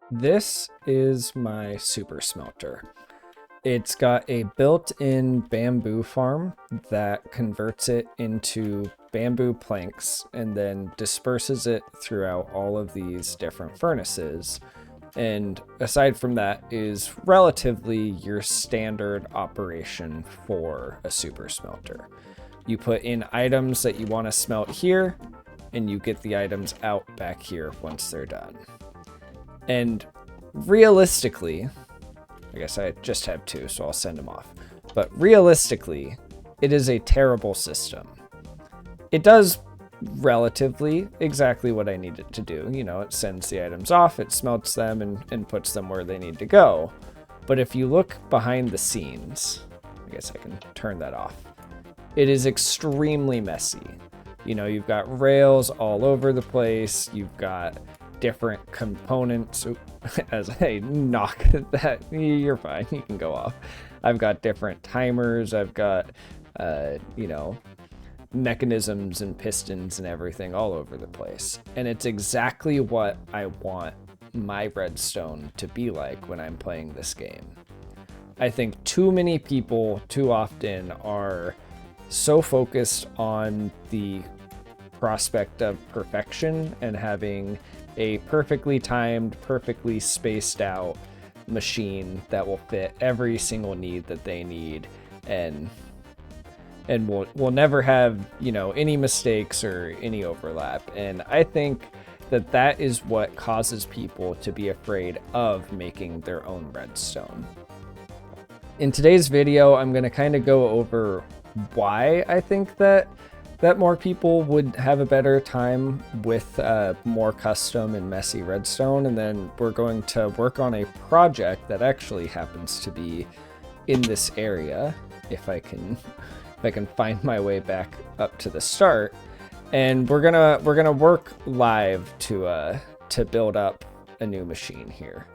This is my super smelter. It's got a built-in bamboo farm that converts it into bamboo planks and then disperses it throughout all of these different furnaces. And aside from that is relatively your standard operation for a super smelter. You put in items that you want to smelt here, and you get the items out back here once they're done. And realistically, I guess I just have two, so I'll send them off. But realistically, it is a terrible system. It does relatively exactly what I need it to do. You know, it sends the items off, it smelts them, and puts them where they need to go. But if you look behind the scenes, I guess I can turn that off. It is extremely messy. You know, you've got rails all over the place, you've got different components. As I knock that, you're fine, you can go off. I've got different timers, I've got mechanisms and pistons and everything all over the place, and it's exactly what I want my redstone to be like when I'm playing this game. I think too many people too often are so focused on the prospect of perfection and having a perfectly timed, perfectly spaced out machine that will fit every single need that they need, and will never have, you know, any mistakes or any overlap. And I think that that is what causes people to be afraid of making their own redstone. In today's video, I'm going to kind of go over why I think that more people would have a better time with more custom and messy redstone, and then we're going to work on a project that actually happens to be in this area, if I can find my way back up to the start. And we're gonna work live to build up a new machine here.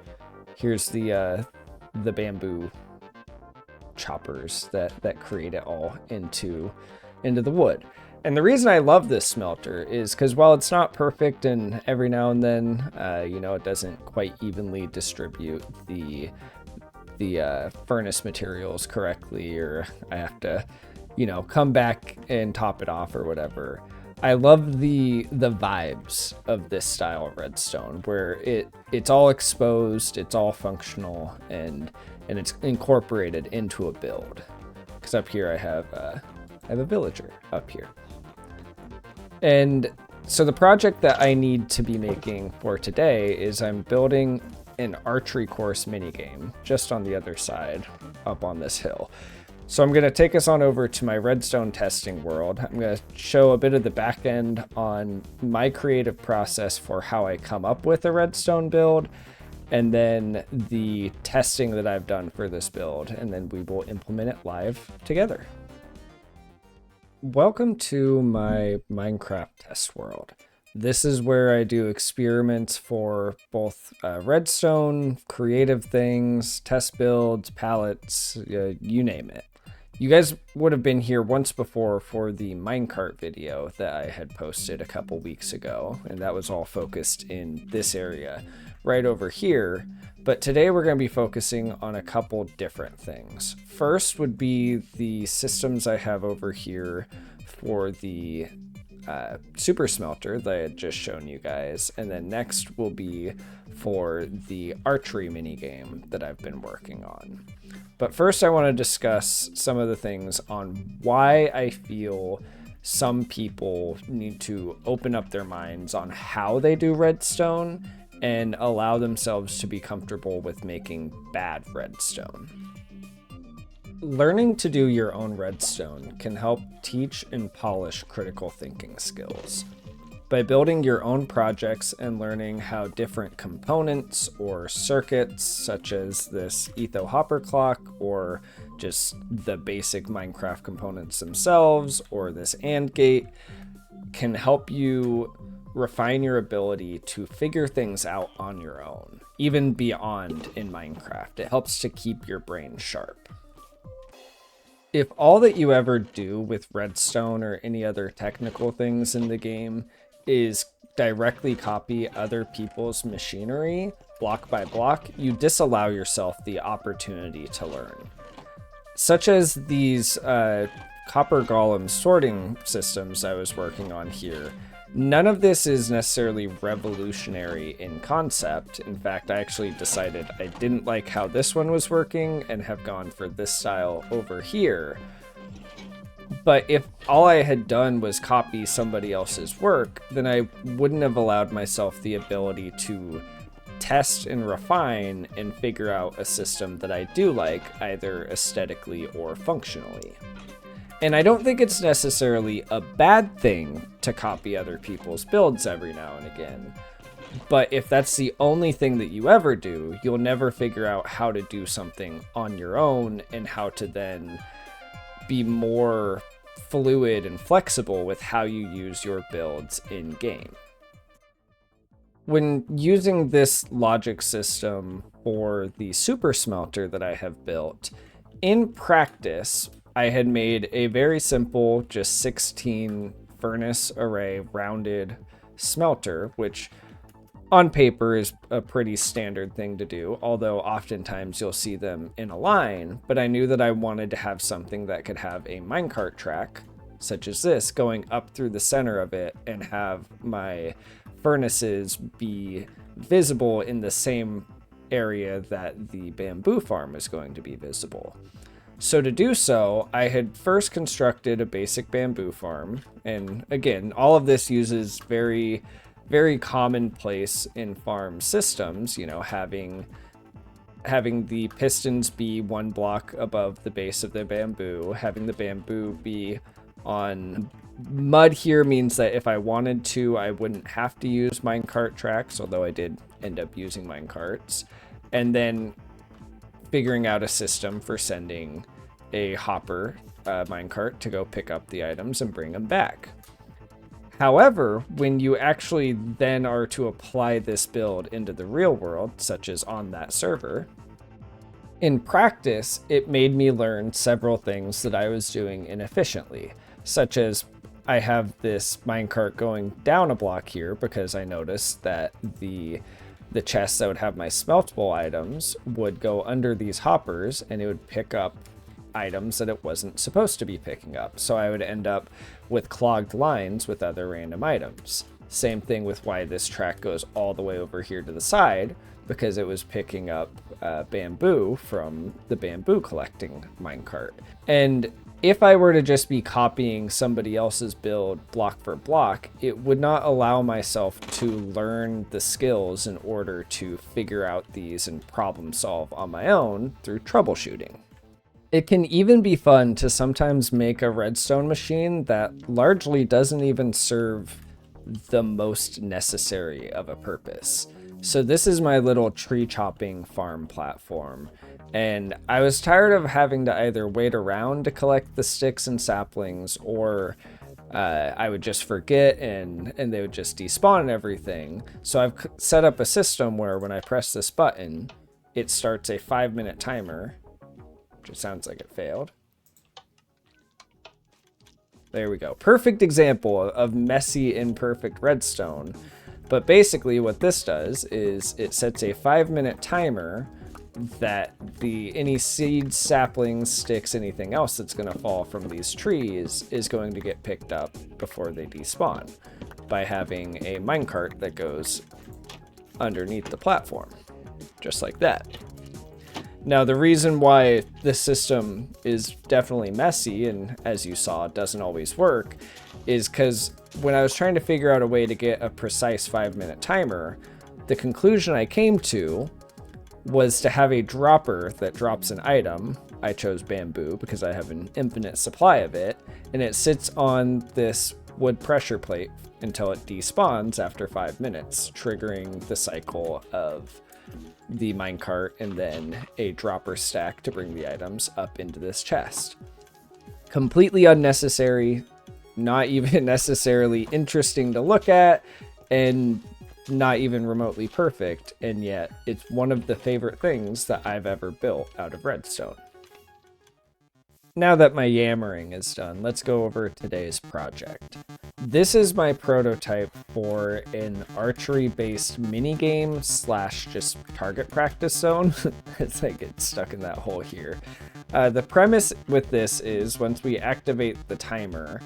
Here's the bamboo choppers that create it all into the wood. And the reason I love this smelter is because while it's not perfect, and every now and then, it doesn't quite evenly distribute the furnace materials correctly, or I have to, come back and top it off or whatever. I love the vibes of this style of redstone, where it's all exposed, it's all functional, and it's incorporated into a build. Because up here I have a villager up here. And so the project that I need to be making for today is I'm building an archery course minigame just on the other side up on this hill. So I'm going to take us on over to my redstone testing world. I'm going to show a bit of the back end on my creative process for how I come up with a redstone build, and then the testing that I've done for this build, and then we will implement it live together. Welcome to my Minecraft test world. This is where I do experiments for both redstone, creative things, test builds, palettes, you name it. You guys would have been here once before for the minecart video that I had posted a couple weeks ago, and that was all focused in this area right over here. But today we're going to be focusing on a couple different things. First would be the systems I have over here for the super smelter that I had just shown you guys, and then next will be for the archery minigame that I've been working on. But first I want to discuss some of the things on why I feel some people need to open up their minds on how they do redstone and allow themselves to be comfortable with making bad redstone. Learning to do your own redstone can help teach and polish critical thinking skills. By building your own projects and learning how different components or circuits, such as this etho hopper clock, or just the basic Minecraft components themselves, or this AND gate, can help you refine your ability to figure things out on your own, even beyond in Minecraft. It helps to keep your brain sharp. If all that you ever do with redstone or any other technical things in the game is directly copy other people's machinery block by block, you disallow yourself the opportunity to learn. Such as these copper golem sorting systems I was working on here. None of this is necessarily revolutionary in concept. In fact, I actually decided I didn't like how this one was working and have gone for this style over here. But if all I had done was copy somebody else's work, then I wouldn't have allowed myself the ability to test and refine and figure out a system that I do like, either aesthetically or functionally. And I don't think it's necessarily a bad thing to copy other people's builds every now and again. But if that's the only thing that you ever do, you'll never figure out how to do something on your own and how to then be more fluid and flexible with how you use your builds in game. When using this logic system for the super smelter that I have built, in practice, I had made a very simple, just 16 furnace array rounded smelter, which on paper is a pretty standard thing to do, although oftentimes you'll see them in a line. But I knew that I wanted to have something that could have a minecart track, such as this, going up through the center of it and have my furnaces be visible in the same area that the bamboo farm is going to be visible. So to do so, I had first constructed a basic bamboo farm. And again, all of this uses very, very commonplace in farm systems, you know, having the pistons be one block above the base of the bamboo, having the bamboo be on mud here means that if I wanted to, I wouldn't have to use minecart tracks, although I did end up using minecarts. And then figuring out a system for sending a hopper minecart to go pick up the items and bring them back. However, when you actually then are to apply this build into the real world, such as on that server, in practice, it made me learn several things that I was doing inefficiently, such as I have this minecart going down a block here because I noticed that the chests that would have my smeltable items would go under these hoppers and it would pick up items that it wasn't supposed to be picking up. So I would end up with clogged lines with other random items. Same thing with why this track goes all the way over here to the side, because it was picking up bamboo from the bamboo collecting minecart. And if I were to just be copying somebody else's build block for block, it would not allow myself to learn the skills in order to figure out these and problem solve on my own through troubleshooting. It can even be fun to sometimes make a redstone machine that largely doesn't even serve the most necessary of a purpose. So this is my little tree chopping farm platform. And I was tired of having to either wait around to collect the sticks and saplings, or I would just forget and they would just despawn and everything. So I've set up a system where when I press this button, it starts a 5-minute timer, which sounds like it failed. There we go. Perfect example of messy, imperfect redstone. But basically what this does is it sets a 5-minute timer that any seeds, saplings, sticks, anything else that's going to fall from these trees is going to get picked up before they despawn by having a minecart that goes underneath the platform, just like that. Now, the reason why this system is definitely messy and, as you saw, doesn't always work is because when I was trying to figure out a way to get a precise 5-minute timer, the conclusion I came to was to have a dropper that drops an item. I chose bamboo because I have an infinite supply of it, and it sits on this wood pressure plate until it despawns after 5 minutes, triggering the cycle of the minecart and then a dropper stack to bring the items up into this chest. Completely unnecessary, not even necessarily interesting to look at, and not even remotely perfect, and yet it's one of the favorite things that I've ever built out of redstone. now that my yammering is done, let's go over today's project. This is my prototype for an archery-based minigame slash just target practice zone. It's like it's stuck in that hole here. The premise with this is once we activate the timer,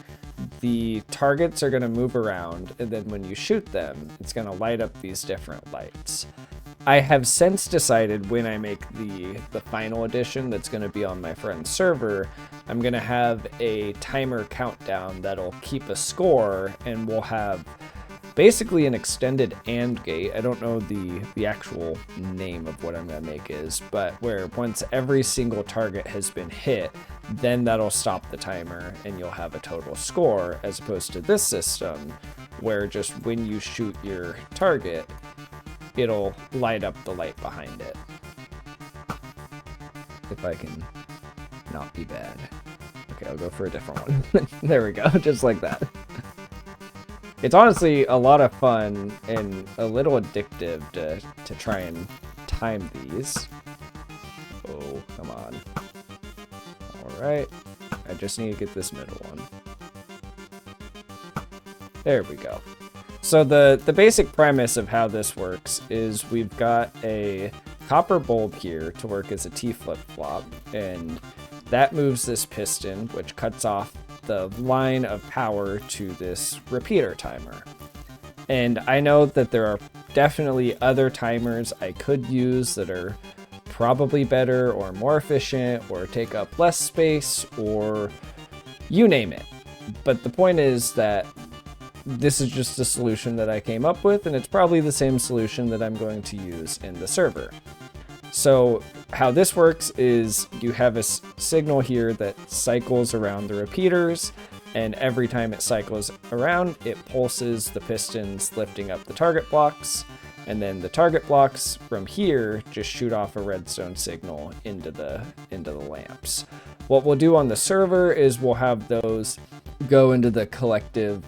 the targets are going to move around, and then when you shoot them, it's going to light up these different lights. I have since decided when I make the final edition that's going to be on my friend's server, I'm going to have a timer countdown that'll keep a score, and we'll have basically an extended AND gate. I don't know the actual name of what I'm going to make is, but where once every single target has been hit, then that'll stop the timer and you'll have a total score, as opposed to this system where just when you shoot your target, it'll light up the light behind it. If I can not be bad. Okay, I'll go for a different one. There we go, just like that. It's honestly a lot of fun and a little addictive to try and time these. Oh, come on. Alright, I just need to get this middle one. There we go. So the basic premise of how this works is we've got a copper bulb here to work as a T flip-flop, and that moves this piston, which cuts off the line of power to this repeater timer. And I know that there are definitely other timers I could use that are probably better or more efficient or take up less space or you name it. But the point is that this is just a solution that I came up with, and it's probably the same solution that I'm going to use in the server. So how this works is you have a signal here that cycles around the repeaters, and every time it cycles around, it pulses the pistons, lifting up the target blocks, and then the target blocks from here just shoot off a redstone signal into the lamps. What we'll do on the server is we'll have those go into the collective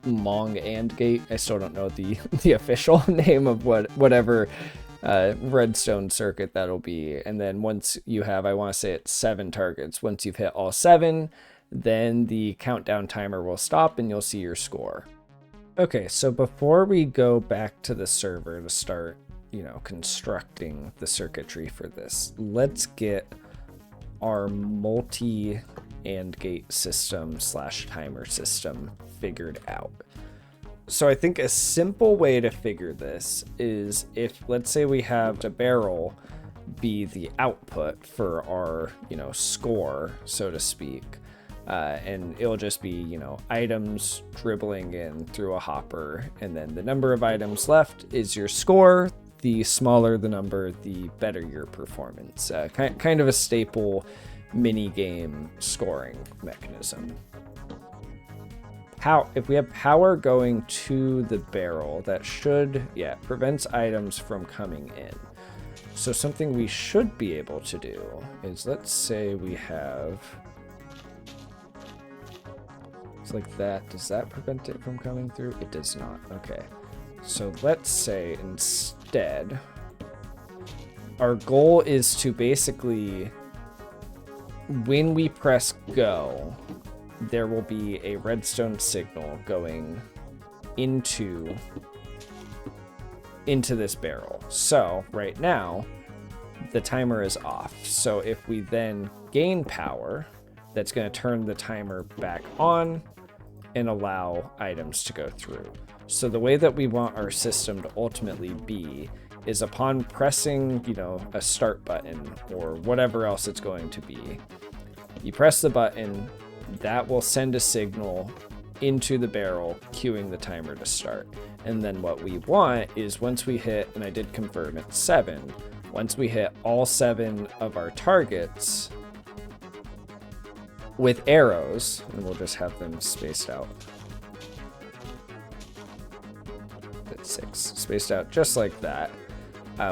long AND gate. I still don't know the official name of whatever redstone circuit that'll be. And then once you have, I want to say it's 7 targets. Once you've hit all 7, then the countdown timer will stop and you'll see your score. Okay, so before we go back to the server to start, constructing the circuitry for this, let's get our multi AND gate system slash timer system figured out. So I think a simple way to figure this is if, let's say we have a barrel be the output for our, score, so to speak. And it'll just be, items dribbling in through a hopper, and then the number of items left is your score. The smaller the number, the better your performance. Kind of a staple mini game scoring mechanism. If we have power going to the barrel, that should, prevents items from coming in. So something we should be able to do is, let's say we have, it's like that. Does that prevent it from coming through? It does not. Okay. So let's say instead, our goal is to basically, when we press go, there will be a redstone signal going into this barrel. So right now, the timer is off. So if we then gain power, that's going to turn the timer back on and allow items to go through. So the way that we want our system to ultimately be is upon pressing, a start button or whatever else it's going to be, you press the button, that will send a signal into the barrel, cueing the timer to start. And then what we want is once we hit, and I did confirm it's 7, once we hit all 7 of our targets with arrows, and we'll just have them spaced out. That's 6, spaced out just like that.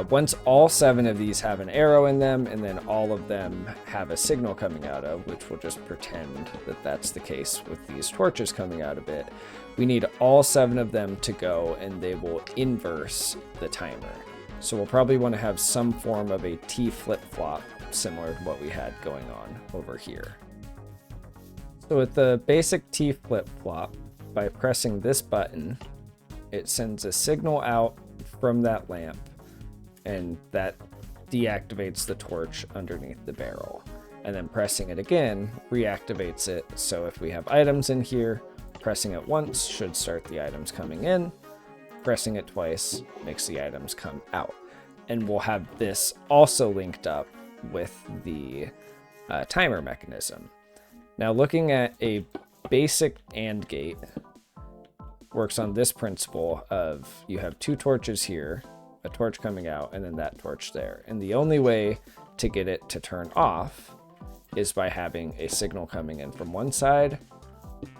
Once all 7 of these have an arrow in them, and then all of them have a signal coming out of, which we'll just pretend that that's the case with these torches coming out of it, we need all 7 of them to go, and they will inverse the timer. So we'll probably want to have some form of a T flip-flop, similar to what we had going on over here. So with the basic T flip-flop, by pressing this button, it sends a signal out from that lamp, and that deactivates the torch underneath the barrel. And then pressing it again reactivates it, so if we have items in here, pressing it once should start the items coming in, pressing it twice makes the items come out. And we'll have this also linked up with the timer mechanism. Now looking at a basic AND gate works on this principle of you have two torches here, a torch coming out, and then that torch there. And the only way to get it to turn off is by having a signal coming in from one side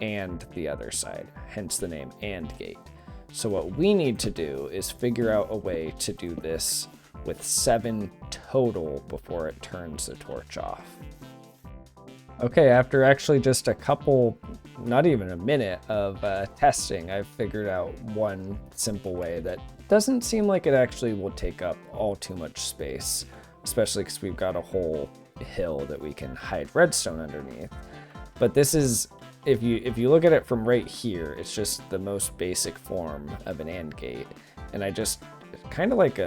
and the other side, hence the name AND gate. So what we need to do is figure out a way to do this with 7 total before it turns the torch off. Okay, after actually just a couple, not even a minute of testing, I've figured out one simple way that doesn't seem like it actually will take up all too much space, especially because we've got a whole hill that we can hide redstone underneath. But this is, if you look at it from right here, it's just the most basic form of an AND gate. And I just, kind of like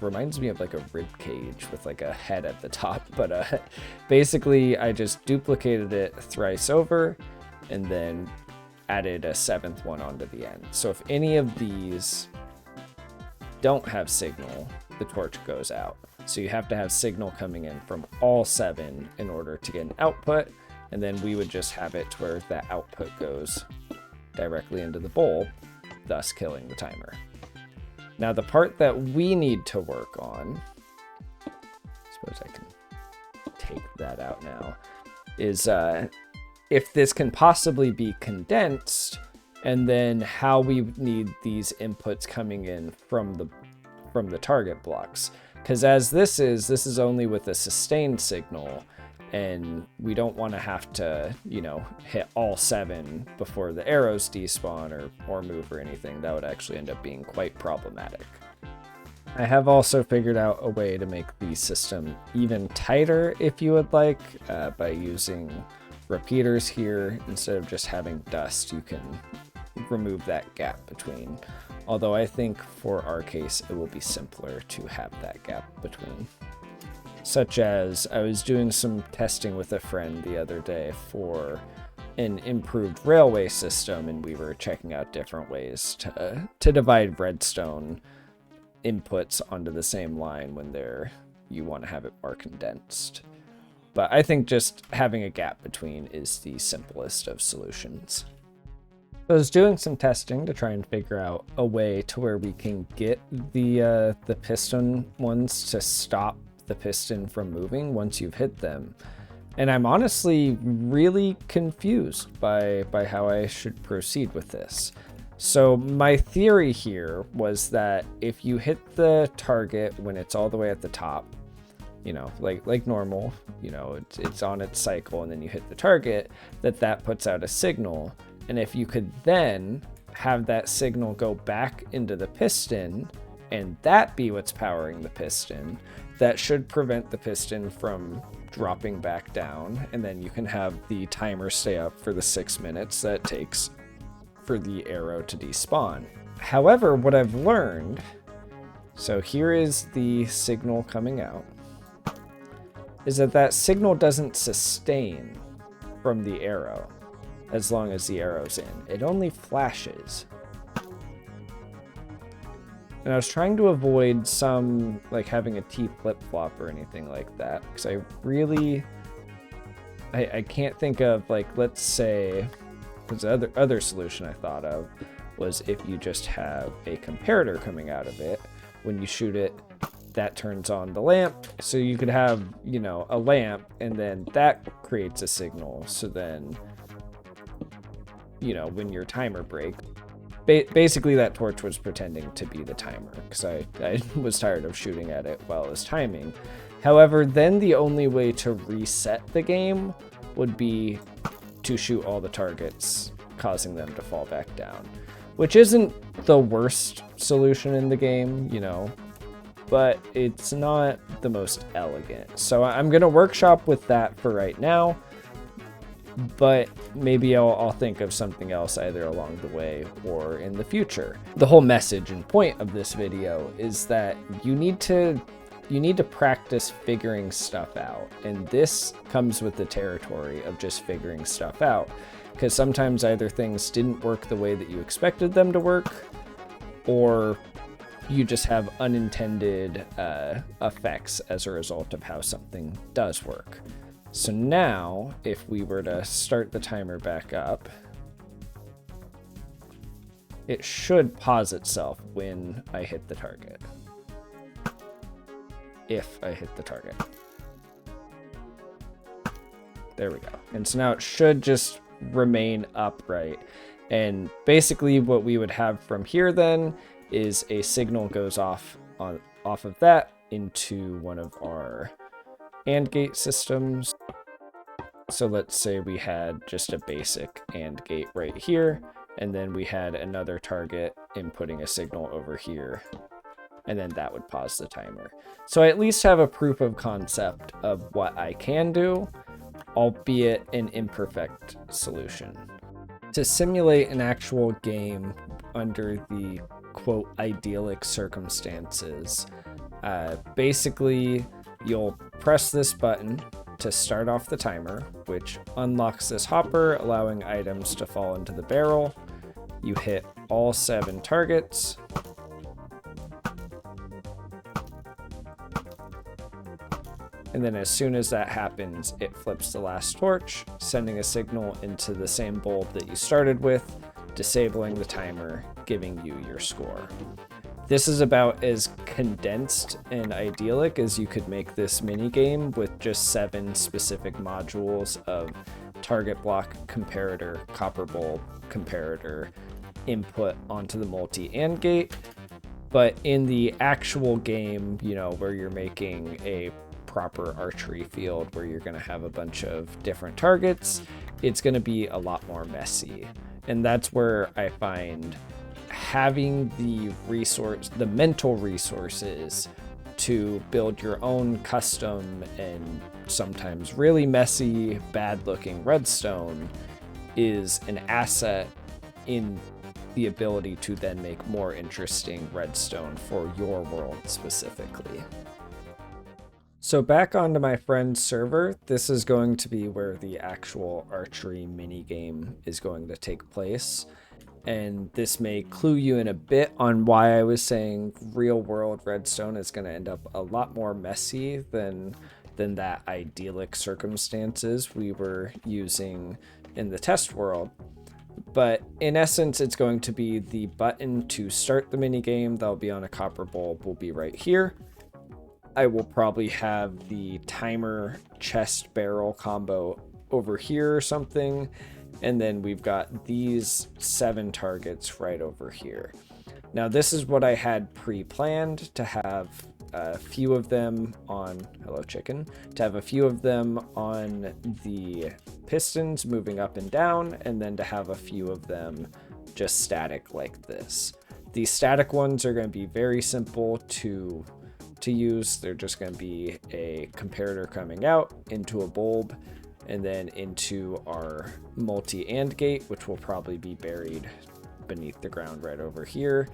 reminds me of like a rib cage with like a head at the top, but basically I just duplicated it thrice over and then added a 7th one onto the end. So if any of these don't have signal, the torch goes out. So you have to have signal coming in from all 7 in order to get an output, and then we would just have it to where that output goes directly into the bowl, thus killing the timer. Now the part that we need to work on, I suppose I can take that out now, is if this can possibly be condensed, and then how we need these inputs coming in from the target blocks. Because as this is only with a sustained signal, and we don't want to have to, hit all 7 before the arrows despawn or move or anything. That would actually end up being quite problematic. I have also figured out a way to make the system even tighter if you would like, by using repeaters here. Instead of just having dust, you can remove that gap between. Although I think for our case, it will be simpler to have that gap between. Such as I was doing some testing with a friend the other day for an improved railway system, and we were checking out different ways to divide redstone inputs onto the same line when you want to have it more condensed. But I think just having a gap between is the simplest of solutions. I was doing some testing to try and figure out a way to where we can get the piston ones to stop the piston from moving once you've hit them. And I'm honestly really confused by how I should proceed with this. So my theory here was that if you hit the target when it's all the way at the top, like normal, it's on its cycle, and then you hit the target, that puts out a signal. And if you could then have that signal go back into the piston, and that be what's powering the piston, that should prevent the piston from dropping back down, and then you can have the timer stay up for the 6 minutes that it takes for the arrow to despawn. However, what I've learned, so here is the signal coming out, is that signal doesn't sustain from the arrow as long as the arrow's in. It only flashes. And I was trying to avoid some, like having a T flip-flop or anything like that, because I can't think of, like, let's say, because the other solution I thought of was if you just have a comparator coming out of it, when you shoot it, that turns on the lamp. So you could have, a lamp, and then that creates a signal. So then, when your timer breaks, basically that torch was pretending to be the timer, because I was tired of shooting at it while it was timing. However, then the only way to reset the game would be to shoot all the targets, causing them to fall back down, which isn't the worst solution in the game, but it's not the most elegant. So I'm going to workshop with that for right now. but maybe I'll think of something else either along the way or in the future. The whole message and point of this video is that you need to practice figuring stuff out, and this comes with the territory of just figuring stuff out, because sometimes either things didn't work the way that you expected them to work, or you just have unintended effects as a result of how something does work. So now, if we were to start the timer back up, it should pause itself when I hit the target. If I hit the target. There we go. And so now it should just remain upright. And basically what we would have from here then is a signal goes off of that into one of our AND gate systems. So let's say we had just a basic AND gate right here, and then we had another target inputting a signal over here, and then that would pause the timer. So I at least have a proof of concept of what I can do, albeit an imperfect solution. To simulate an actual game under the quote idyllic circumstances, basically you'll press this button to start off the timer, which unlocks this hopper, allowing items to fall into the barrel. You hit all 7 targets. And then as soon as that happens, it flips the last torch, sending a signal into the same bulb that you started with, disabling the timer, giving you your score. This is about as condensed and idyllic as you could make this mini game, with just 7 specific modules of target block, comparator, copper bulb, comparator, input onto the multi AND gate. But in the actual game, you know, where you're making a proper archery field where you're going to have a bunch of different targets, it's going to be a lot more messy. And that's where I find having the mental resources to build your own custom and sometimes really messy, bad looking redstone is an asset in the ability to then make more interesting redstone for your world specifically. So back onto my friend's server, this is going to be where the actual archery mini game is going to take place. And this may clue you in a bit on why I was saying real world redstone is going to end up a lot more messy than that idyllic circumstances we were using in the test world. But in essence, it's going to be the button to start the mini game that'll be on a copper bulb will be right here. I will probably have the timer chest barrel combo over here or something. And then we've got these 7 targets right over here. Now this is what I had pre-planned, to have a few of them on, hello chicken, to have a few of them on the pistons moving up and down, and then to have a few of them just static like this. These static ones are going to be very simple to use. They're just going to be a comparator coming out into a bulb, and then into our multi AND gate, which will probably be buried beneath the ground right over here.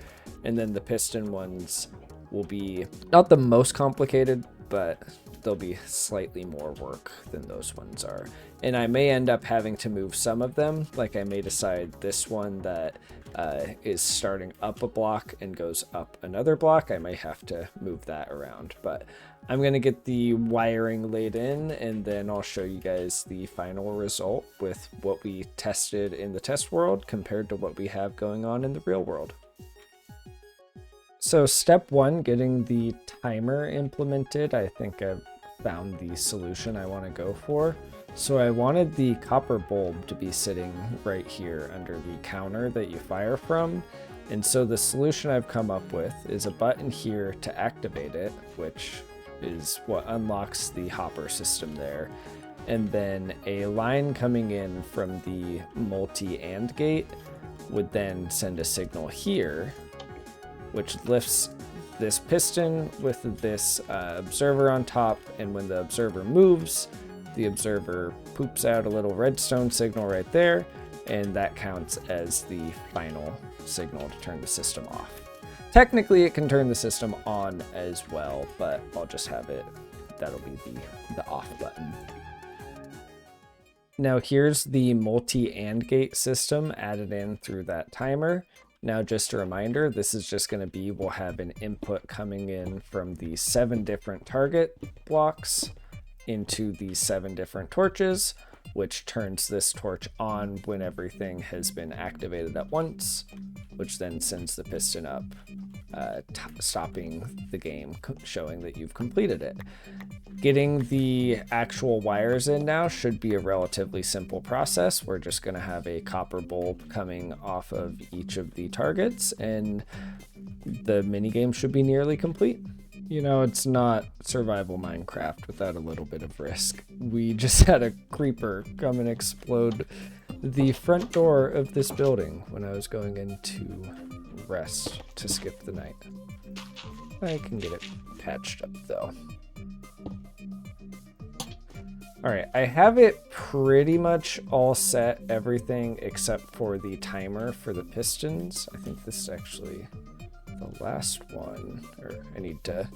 And then the piston ones will be not the most complicated, but they'll be slightly more work than those ones are. And I may end up having to move some of them. Like I may decide this one that is starting up a block and goes up another block, I might have to move that around. But I'm going to get the wiring laid in, and then I'll show you guys the final result with what we tested in the test world compared to what we have going on in the real world. So step 1, getting the timer implemented, I think I've found the solution I want to go for. So I wanted the copper bulb to be sitting right here under the counter that you fire from. And so the solution I've come up with is a button here to activate it, which is what unlocks the hopper system there. And then a line coming in from the multi AND gate would then send a signal here, which lifts this piston with this observer on top. And when the observer moves, the observer poops out a little redstone signal right there, and that counts as the final signal to turn the system off. Technically, it can turn the system on as well, but I'll just have it, that'll be the off button. Now here's the multi-AND gate system added in through that timer. Now just a reminder, this is just going to be, we'll have an input coming in from the 7 different target blocks into the 7 different torches, which turns this torch on when everything has been activated at once, which then sends the piston up, stopping the game, showing that you've completed it. Getting the actual wires in now should be a relatively simple process. We're just going to have a copper bulb coming off of each of the targets, and the minigame should be nearly complete. You know, it's not survival Minecraft without a little bit of risk. We just had a creeper come and explode the front door of this building when I was going into rest to skip the night. I can get it patched up though. All right, I have it pretty much all set, everything except for the timer for the pistons. I think this is actually the last one, or I need to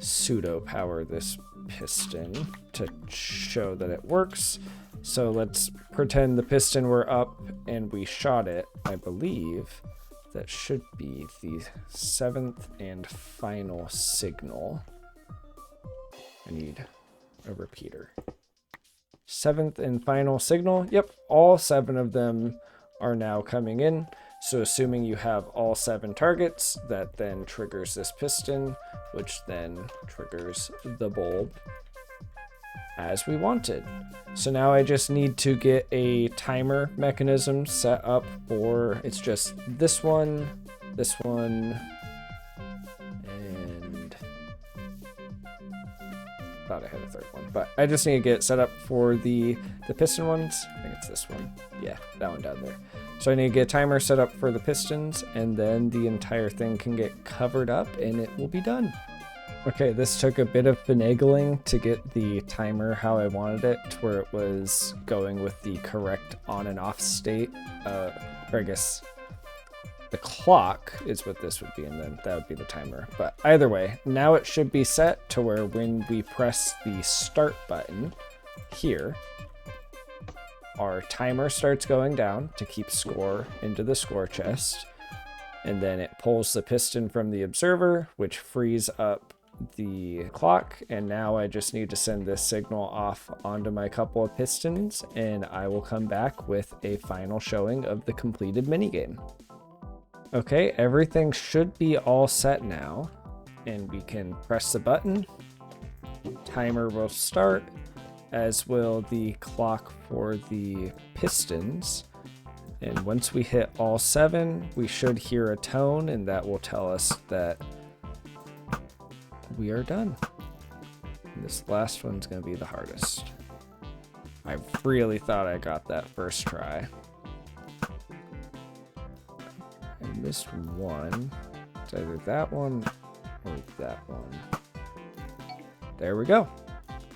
pseudo power this piston to show that it works. So let's pretend the piston were up and we shot it. I believe that should be the 7th and final signal. I need a repeater. 7th and final signal. Yep, all 7 of them are now coming in. So assuming you have all 7 targets, that then triggers this piston, which then triggers the bulb as we wanted. So now I just need to get a timer mechanism set up for, it's just this one, and thought I had a 3rd one, but I just need to get it set up for the piston ones. I think it's this one. Yeah, that one down there. So I need to get a timer set up for the pistons, and then the entire thing can get covered up and it will be done. Okay, this took a bit of finagling to get the timer how I wanted it, to where it was going with the correct on and off state. Or I guess the clock is what this would be, and then that would be the timer. But either way, now it should be set to where when we press the start button here, our timer starts going down to keep score into the score chest, and then it pulls the piston from the observer, which frees up the clock, and now I just need to send this signal off onto my couple of pistons, and I will come back with a final showing of the completed minigame. Okay, everything should be all set now, and we can press the button. Timer will start, as will the clock for the pistons. And once we hit all 7, we should hear a tone, and that will tell us that we are done. And this last one's going to be the hardest. I really thought I got that first try. I missed one. It's either that one or that one. There we go.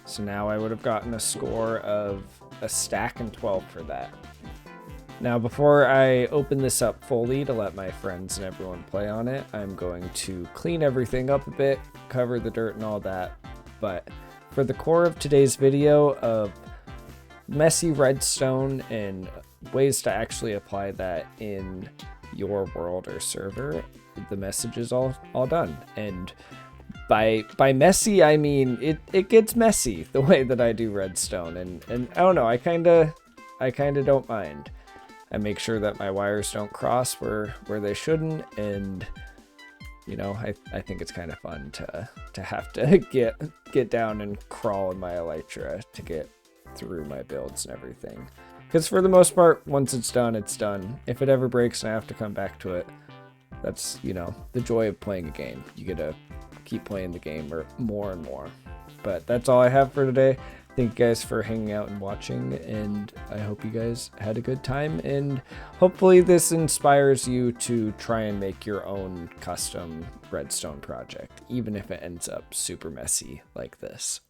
So now I would have gotten a score of a stack and 12 for that. Now, before I open this up fully to let my friends and everyone play on it, I'm going to clean everything up a bit, cover the dirt and all that. But for the core of today's video of messy redstone and ways to actually apply that in your world or server, the message is all done. And by messy, I mean it gets messy the way that I do redstone, and I don't know, I kind of don't mind. I make sure that my wires don't cross where they shouldn't, and you know, I think it's kind of fun to have to get down and crawl in my elytra to get through my builds and everything. Because for the most part, once it's done, it's done. If it ever breaks and I have to come back to it, that's, you know, the joy of playing a game. You get to keep playing the game more and more. But that's all I have for today. Thank you guys for hanging out and watching, and I hope you guys had a good time, and hopefully this inspires you to try and make your own custom redstone project, even if it ends up super messy like this.